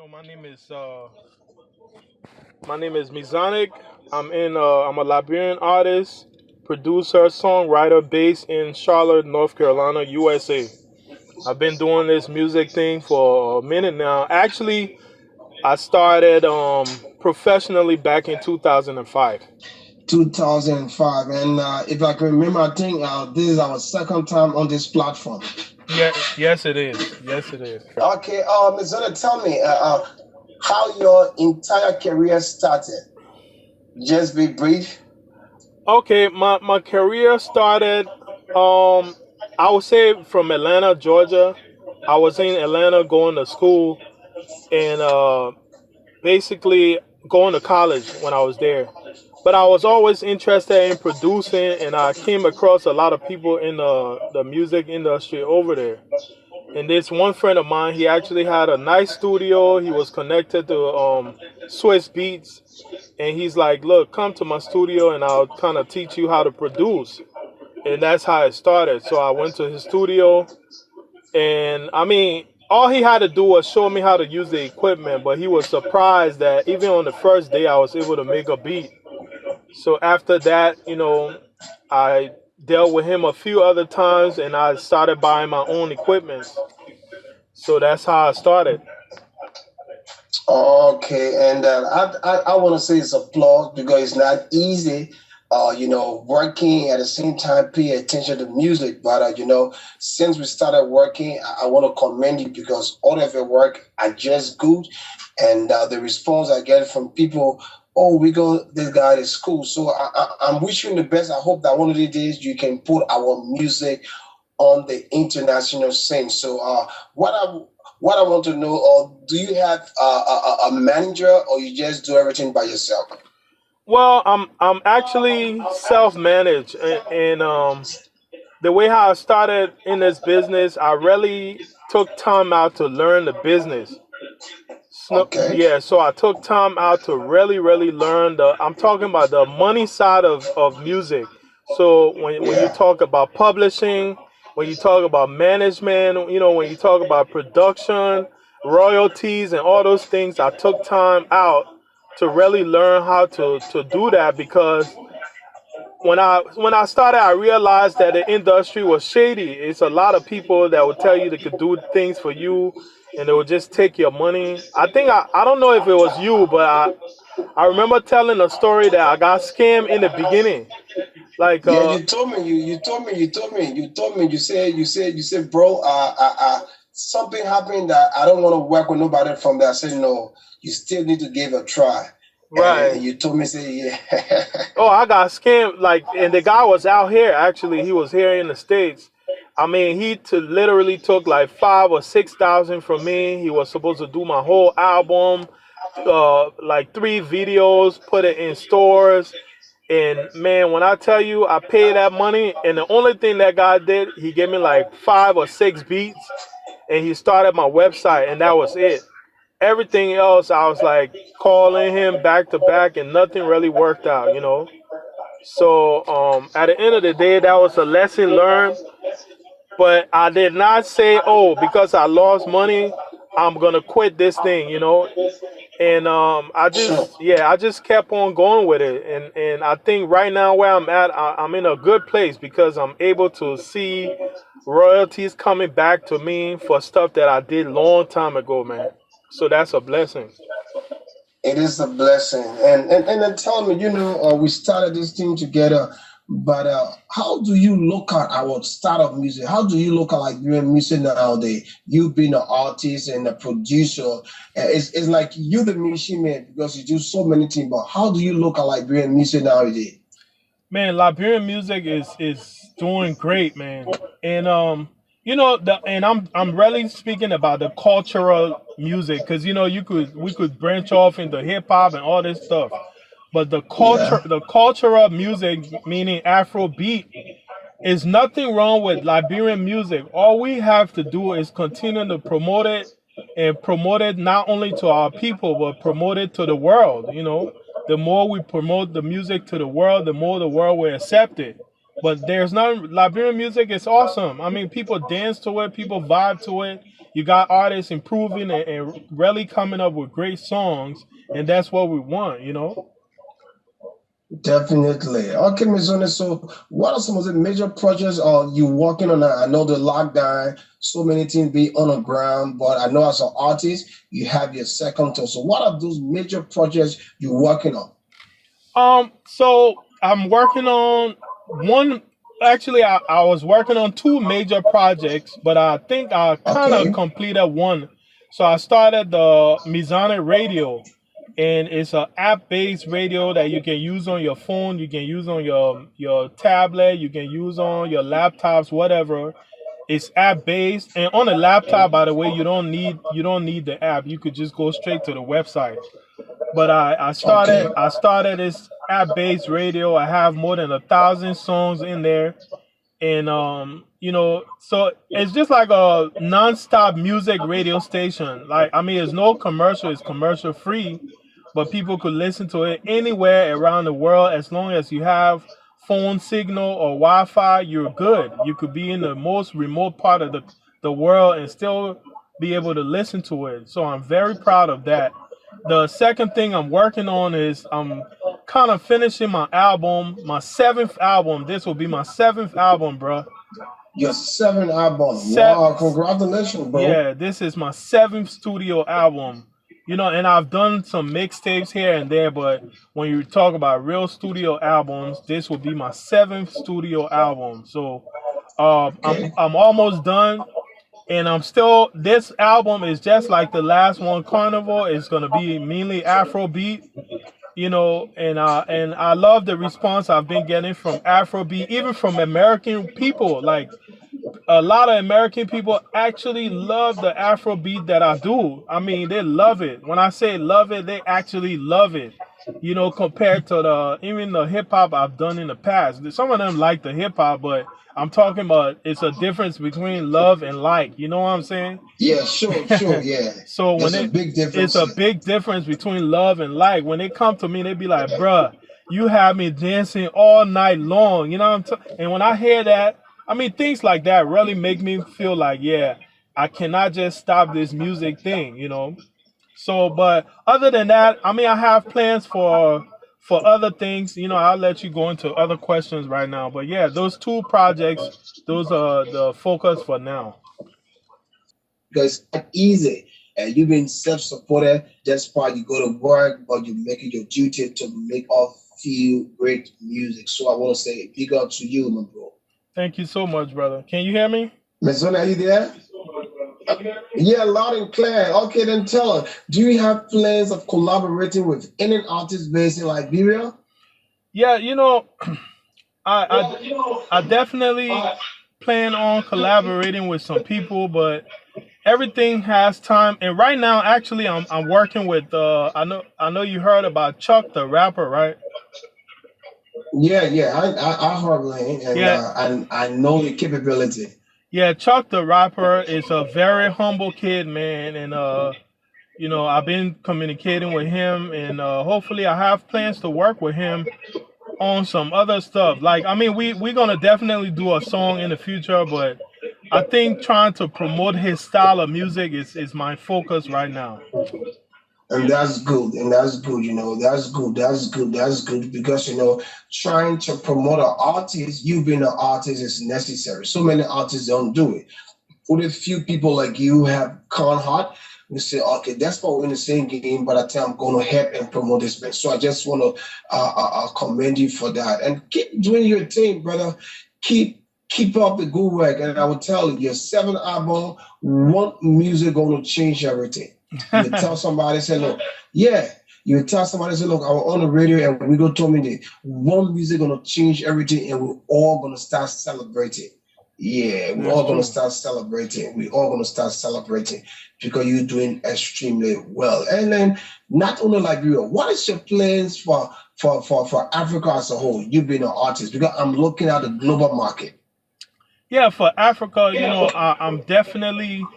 my name is Mezonic. I'm a Liberian artist, producer, songwriter based in Charlotte, North Carolina, USA. I've been doing this music thing for a minute now. Actually, I started professionally back in 2005. 2005. And if I can remember, I think this is our second time on this platform. Yeah, yes it is. Yes it is. Okay, Ms. Zona, tell me how your entire career started. Just be brief. Okay, my career started I would say from Atlanta, Georgia. I was in Atlanta going to school and basically going to college when I was there. But I was always interested in producing, and I came across a lot of people in the music industry over there. And this one friend of mine, he actually had a nice studio. He was connected to Swiss Beats, and he's like, "Look, come to my studio, and I'll kind of teach you how to produce." And that's how it started. So I went to his studio, and I mean, all he had to do was show me how to use the equipment. But he was surprised that even on the first day, I was able to make a beat. So after that, I dealt with him a few other times, and I started buying my own equipment. So that's how I started. Okay, and I want to say it's applause because it's not easy. Working at the same time, pay attention to music. But since we started working, I want to commend you because all of your work are just good, and the response I get from people, oh, we go, this guy is cool. So I'm wishing you the best. I hope that one of these days you can put our music on the international scene. So, what I want to know, do you have a manager, or you just do everything by yourself? Well, I'm actually self-managed, and the way how I started in this business, I really took time out to learn the business. Okay. Yeah, so I took time out to really, really learn the. I'm talking about the money side of music. So when you Yeah. talk about publishing, when you talk about management, when you talk about production, royalties, and all those things, I took time out to really learn how to do that because when I started, I realized that the industry was shady. It's a lot of people that will tell you they could do things for you, and they will just take your money. I don't know if it was you, but I remember telling a story that I got scammed in the beginning. Like Yeah, you told me, you said, bro, something happened that I don't want to work with nobody from there. I said, no, you still need to give a try. And right. you told me, say, yeah. Oh, I got scammed. Like, and the guy was out here. Actually, he was here in the states. I mean, literally took like 5 or 6 thousand from me. He was supposed to do my whole album, like 3 videos, put it in stores. And man, when I tell you, I paid that money, and the only thing that guy did, he gave me like 5 or 6 beats, and he started my website, and that was it. Everything else, I was like calling him back to back, and nothing really worked out. So at the end of the day, that was a lesson learned. But I did not say, oh, because I lost money, I'm gonna quit this thing. And Sure. I just kept on going with it. And I think right now where I'm at, I'm in a good place because I'm able to see royalties coming back to me for stuff that I did long time ago, man. So that's a blessing. It is a blessing. And then tell me, we started this thing together, but how do you look at our start of music? How do you look at like doing music nowadays? You being an artist and a producer, it's like you the musician man because you do so many things. But how do you look at like doing music nowadays? Man, Liberian music is doing great, man. And and I'm really speaking about the cultural music because we could branch off into hip hop and all this stuff. But Yeah. the cultural music, meaning Afro beat, is nothing wrong with Liberian music. All we have to do is continue to promote it and promote it not only to our people but promote it to the world. The more we promote the music to the world, the more the world will accept it. But there's not Liberian music is awesome. I mean, people dance to it, people vibe to it, you got artists improving and really coming up with great songs, and that's what we want, you know. Definitely. Okay, Mizone. So, what are some of the major projects are you working on? I know the lockdown, so many things be on the ground, but I know as an artist, you have your second tour. So, what are those major projects you're working on? So I'm working on one. Actually, I was working on two major projects, but I think I kind of Okay. completed one. So I started the Mezonic radio, and it's an app-based radio that you can use on your phone, you can use on your tablet, you can use on your laptops, whatever. It's app-based, and on a laptop, by the way, you don't need the app. You could just go straight to the website. But I Okay. started I started this app based radio. I have more than 1,000 songs in there, and so it's just like a non-stop music radio station. Like, I mean, it's no commercial, it's commercial free, but people could listen to it anywhere around the world as long as you have phone signal or Wi-Fi. You're good. You could be in the most remote part of the world and still be able to listen to it. So I'm very proud of that. The second thing I'm working on is I'm kind of finishing my album, my seventh album. This will be my seventh album, bro. Your seventh album. Se- Wow, congratulations, bro. yeah, this is my seventh studio album. And I've done some mixtapes here and there, but when you talk about real studio albums, this will be my seventh studio album. So, I'm Okay. I'm almost done, and I'm still. This album is just like the last one, Carnival. It's gonna be mainly Afrobeat, and I love the response I've been getting from Afrobeat, even from American people. Like, a lot of American people actually love the Afrobeat that I do. I mean, they love it. When I say love it, they actually love it. Compared to the even the hip hop I've done in the past. Some of them like the hip hop, but I'm talking about it's a difference between love and like. You know what I'm saying? Yeah, sure, sure. Yeah. So when There's a big it's difference. a big difference between love and like. When they come to me, they be like, "Bruh, you have me dancing all night long." You know what I'm And when I hear that, I mean, things like that really make me feel like, yeah, I cannot just stop this music thing. So, but other than that, I mean, I have plans for other things. I'll let you go into other questions right now. But yeah, those two projects, those are the focus for now. Because it's not easy. And you've been self-supported, just why you go to work, but you make it your duty to make all feel great music. So I want to say big up to you, my bro. Thank you so much, brother. Can you hear me? Mason, are you there? Yeah, loud and clear. Okay, then tell us, do you have plans of collaborating with any artist based in Liberia? Yeah, I I definitely plan on collaborating with some people, but everything has time. And right now, actually, I'm working with I know you heard about Chuck the rapper, right? Yeah, yeah, I heard Lane, Yeah, and I know the capability. yeah. Chuck the rapper is a very humble kid, man, and I've been communicating with him, and hopefully, I have plans to work with him on some other stuff. Like, I mean, we're gonna definitely do a song in the future, but I think trying to promote his style of music is my focus right now. And that's good, and that's good, that's good, that's good, that's good, because trying to promote an artist, you being an artist is necessary. So many artists don't do it. Only a few people like you have con hot. We say, okay, that's what we're in the same game, but I think I'm going to help and promote this man. So I just want to commend you for that, and keep doing your thing, brother. Keep up the good work, and I will tell you, your seventh album, one music going to change everything. You tell somebody, say, look, yeah. You tell somebody, say, look, I was on the radio and we go told me that one music gonna change everything, and we're all gonna start celebrating. Yeah, we're That's all gonna true. start celebrating. We're all gonna start celebrating because you're doing extremely well. And then not only Liberia, what is your plans for Africa as a whole? You've been an artist, because I'm looking at the global market. Yeah, for Africa, I'm definitely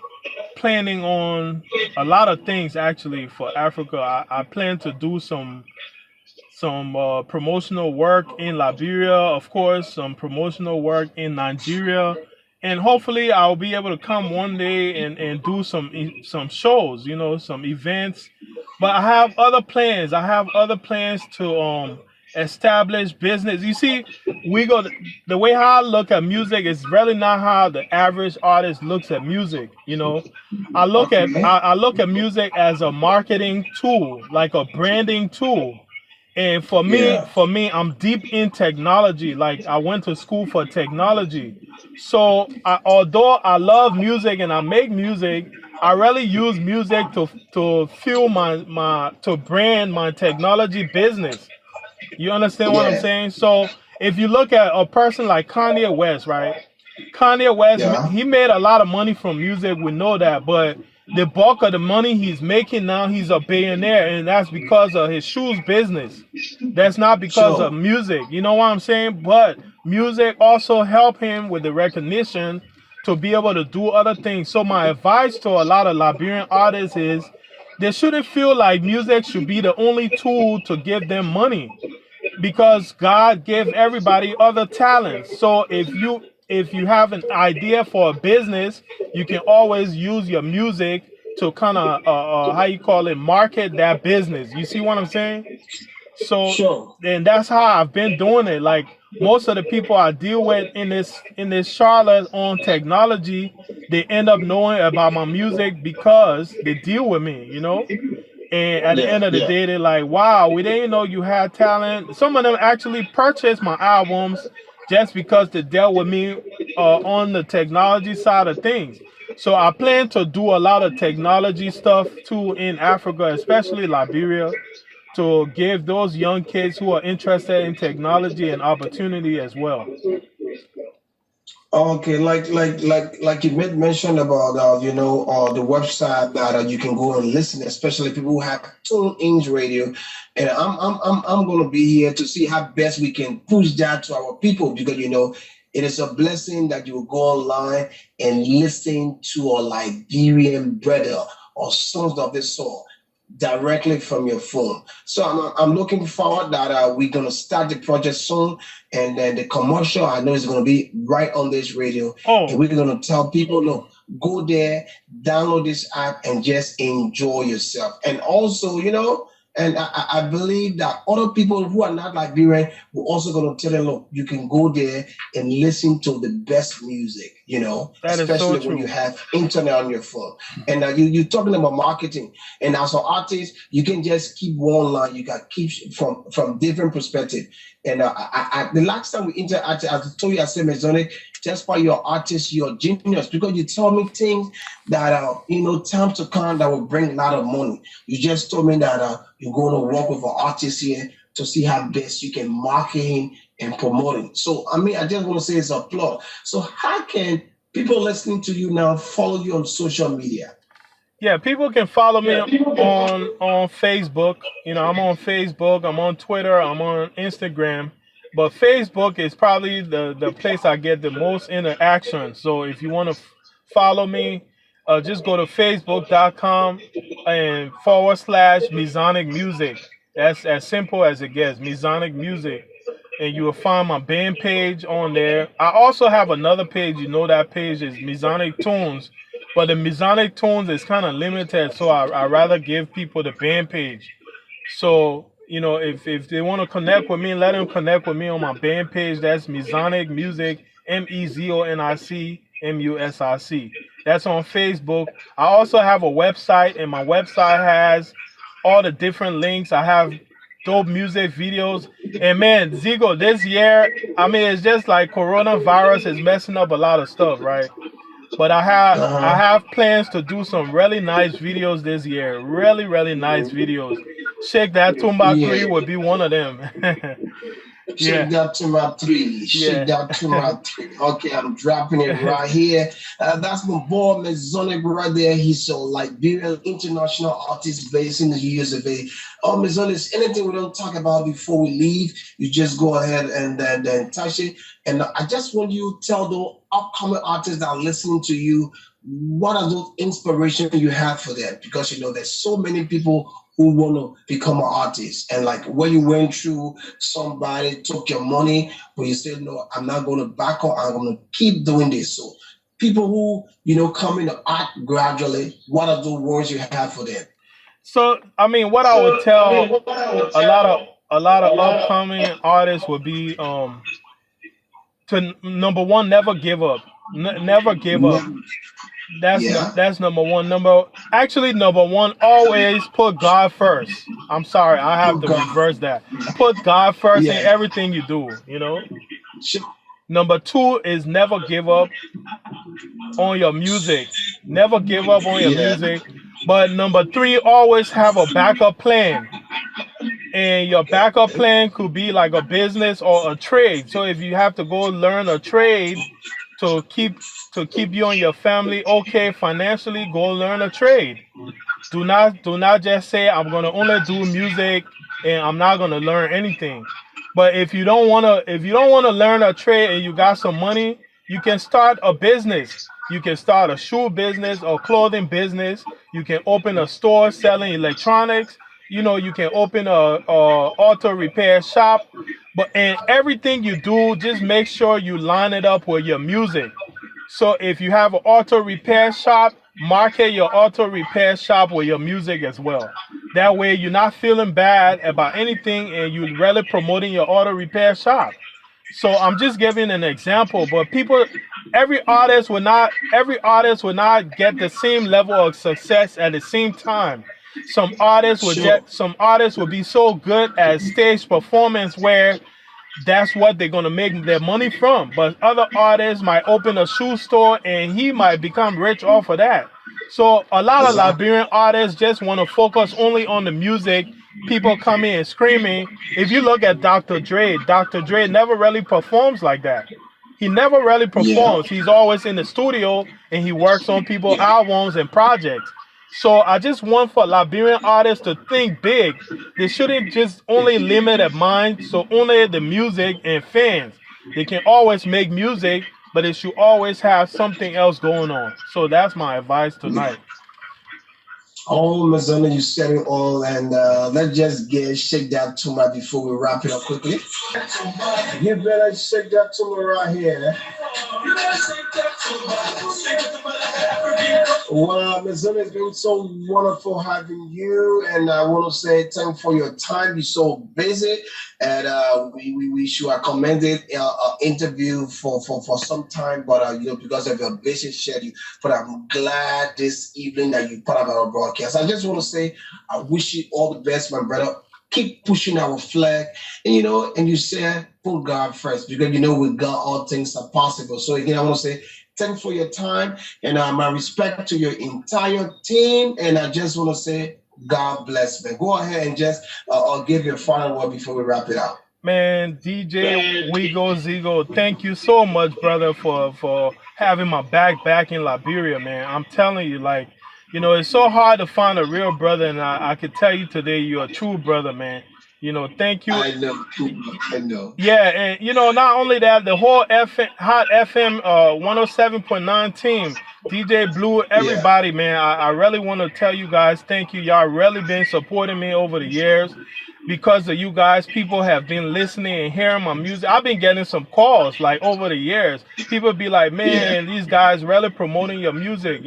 planning on a lot of things actually for Africa. I plan to do some promotional work in Liberia, of course, some promotional work in Nigeria, and hopefully I'll be able to come one day and do some shows, some events. But I have other plans. I have other plans to establish business. You see, we go the way how I look at music is really not how the average artist looks at music. I look at music as a marketing tool, like a branding tool. And Yeah. for me, I'm deep in technology. Like I went to school for technology. So although I love music and I make music, I really use music to fuel my to brand my technology business. You understand what I'm Yeah. saying? So if you look at a person like Kanye West, right? Kanye West, Yeah. he made a lot of money from music. We know that, but the bulk of the money he's making now, he's a billionaire, and that's because of his shoes business. That's not because of Sure. music. You know what I'm saying? But music also help him with the recognition to be able to do other things. So my advice to a lot of Liberian artists is they shouldn't feel like music should be the only tool to give them money because God gave everybody other talents. So if you have an idea for a business, you can always use your music to kind of how you call it, market that business. You see what I'm saying? So Sure. and that's how I've been doing it. Like most of the people I deal with in this Charlotte on technology, they end up knowing about my music because they deal with me. And at the Yeah. end of the Yeah. day, they're like, wow, we didn't know you had talent. Some of them actually purchased my albums just because they dealt with me on the technology side of things. So I plan to do a lot of technology stuff too in Africa, especially Liberia, to give those young kids who are interested in technology an opportunity as well. Okay, like you made mention about the website that you can go and listen, especially people who have tune in radio, and I'm gonna be here to see how best we can push that to our people because it is a blessing that you will go online and listen to a Liberian brother or sons of the soul directly from your phone. So I'm looking forward that we're gonna start the project soon, and then the commercial I know is gonna be right on this radio, and Oh, we're gonna tell people, no, go there, download this app, and just enjoy yourself. And also, and I believe that other people who are not Liberian, we're also gonna tell them, look, you can go there and listen to the best music, that is so especially when you true. have internet on your phone. And you're talking about marketing, and as an artist, you can just keep one line. You can keep from different perspective. And the last time we interacted, as I told you, I said, Mezonic, just by your artist, you're genius because you told me things that time to come that will bring a lot of money. You just told me that you're going to work with an artist here to see how best you can market him and promote him. So I mean, I just want to say it's a plot. So how can people listening to you now follow you on social media? Yeah, people can follow me on Facebook. I'm on Facebook, I'm on Twitter, I'm on Instagram. But Facebook is probably the place I get the most interaction. So if you want to follow me, just go to facebook.com and / Mezonic Music. That's as simple as it gets, Mezonic Music. And you will find my band page on there. I also have another page. That page is Mezonic Tunes, but the Mezonic Tunes is kind of limited, so I rather give people the band page. So if they want to connect with me, let them connect with me on my band page. That's Mezonic Music, Mezonic. That's on Facebook. I also have a website, and my website has all the different links. I have dope music videos. And man, Zigo, this year, I mean, it's just like coronavirus is messing up a lot of stuff, right? But I Uh-huh. have plans to do some really nice videos this year. Really, really nice videos. Shake That Tumba 3 Yeah. would be one of them. Shake Yeah, that to my three. Shake yeah. that to my three. Okay, I'm dropping it right here. That's my boy Mezonic right there. He's a Liberian international artist based in the USA. Oh, Mezonic, anything we don't talk about before we leave, you just go ahead and then touch it. And I just want you to tell the upcoming artists that are listening to you what are those inspirations you have for them? Because there's so many people who want to become an artist, and like when you went through, somebody took your money, but you said, no, I'm not going to back up. I'm going to keep doing this. So people who come into art gradually, what are the words you have for them? So I mean, what I would tell a lot of upcoming artists would be to number one, never give up. Never give up. Never, yeah. That's number one. Number one, always put God first. I'm sorry, I have Oh to God. reverse that. Put God first in Yeah. everything you do. Sure. Number two is never give up on your music. Never give up on your Yeah. music. But number three, always have a backup plan. And your backup plan could be like a business or a trade. So if you have to go learn a trade to keep you and your family okay financially, go learn a trade. Do not just say I'm gonna only do music and I'm not gonna learn anything. But if you don't wanna learn a trade and you got some money, you can start a business. You can start a shoe business or clothing business. You can open a store selling electronics. You can open a auto repair shop. But and everything you do, just make sure you line it up with your music. So if you have an auto repair shop, market your auto repair shop with your music as well. That way you're not feeling bad about anything and you're really promoting your auto repair shop. So I'm just giving an example, but every artist will not get the same level of success at the same time. Sure. Some artists will be so good at stage performance where that's what they're gonna make their money from. But other artists might open a shoe store and he might become rich off of that. So a lot of Exactly. Liberian artists just want to focus only on the music. People coming and screaming. If you look at Dr. Dre never really performs like that. He never really Yeah. performs. He's always in the studio and he works on people's Yeah. albums and projects. So I just want for Liberian artists to think big. They shouldn't just only limit their mind so only the music and fans. They can always make music, but it should always have something else going on. So that's my advice tonight. Oh, Mezonic, you said it all, and let's just get shake that tumor before we wrap it up quickly. You better shake that tumor right here. Well, Mezonic, it's been so wonderful having you, and I want to say thank you for your time. You're so busy, and we should have commended interview for some time, but because of your busy schedule. But I'm glad this evening that you part of our broadcast. I just want to say I wish you all the best, my brother. Keep pushing our flag, and and you said put God first because with God all things are possible. So again, I want to say thanks for your time and my respect to your entire team. And I just want to say God bless, man. Go ahead and just I'll give you a final word before we wrap it up. Man, DJ Weego Zico, thank you so much, brother, for having my back in Liberia, man. I'm telling you, like, it's so hard to find a real brother, and I could tell you today you're a true brother, man. Thank you. I know, I know. Yeah, and not only that, the whole Hot FM 107.9 team, DJ Blue, Yeah. everybody, man. I really want to tell you guys, thank you. Y'all really been supporting me over the years. Because of you guys, people have been listening and hearing my music. I've been getting some calls like over the years. People be like, Yeah. man, these guys really promoting your music.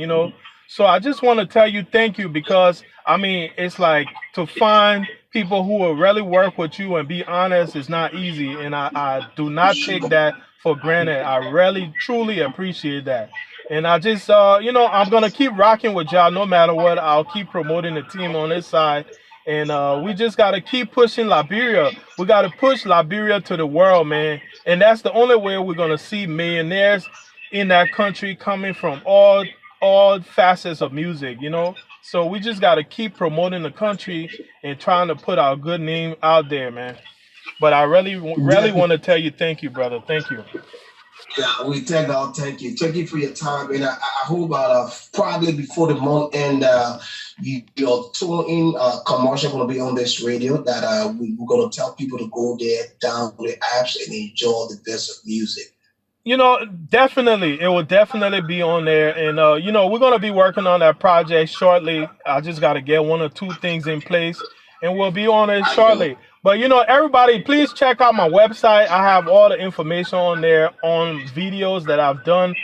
So I just want to tell you thank you because I mean it's like to find people who will really work with you and be honest is not easy, and I do not take that for granted. I really truly appreciate that. And I just I'm gonna keep rocking with y'all no matter what. I'll keep promoting the team on this side. And we just gotta keep pushing Liberia. We gotta push Liberia to the world, man. And that's the only way we're gonna see millionaires in that country coming from all facets of music. So we just gotta keep promoting the country and trying to put our good name out there, man. But I really Definitely. want to tell you thank you, brother. Thank you. Yeah, we thank God. Thank you. Thank you for your time. And I hope probably before the month end, your tune in commercial going to be on this radio that we're going to tell people to go there, download the apps, and enjoy the best of music. Definitely, it will definitely be on there, and we're gonna be working on that project shortly. I just gotta get one or two things in place, and we'll be on it I know. shortly. But everybody, please check out my website. I have all the information on there on videos that I've done.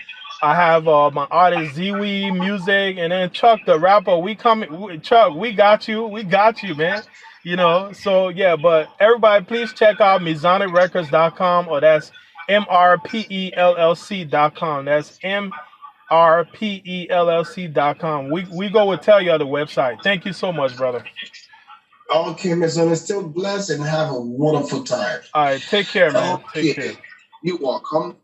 I have my artist Ziwi Music, and then Chuck the rapper. We coming, Chuck. We got you. We got you, man. You know. So yeah, but everybody, please check out MesonicRecords.com, or that's MRPELLC.com. That's MRPELLC.com. We will tell you the website. Thank you so much, brother. Okay, Miss Ernest, still blessed and have a wonderful time. All right, take care, man. Take Okay, care. you're welcome.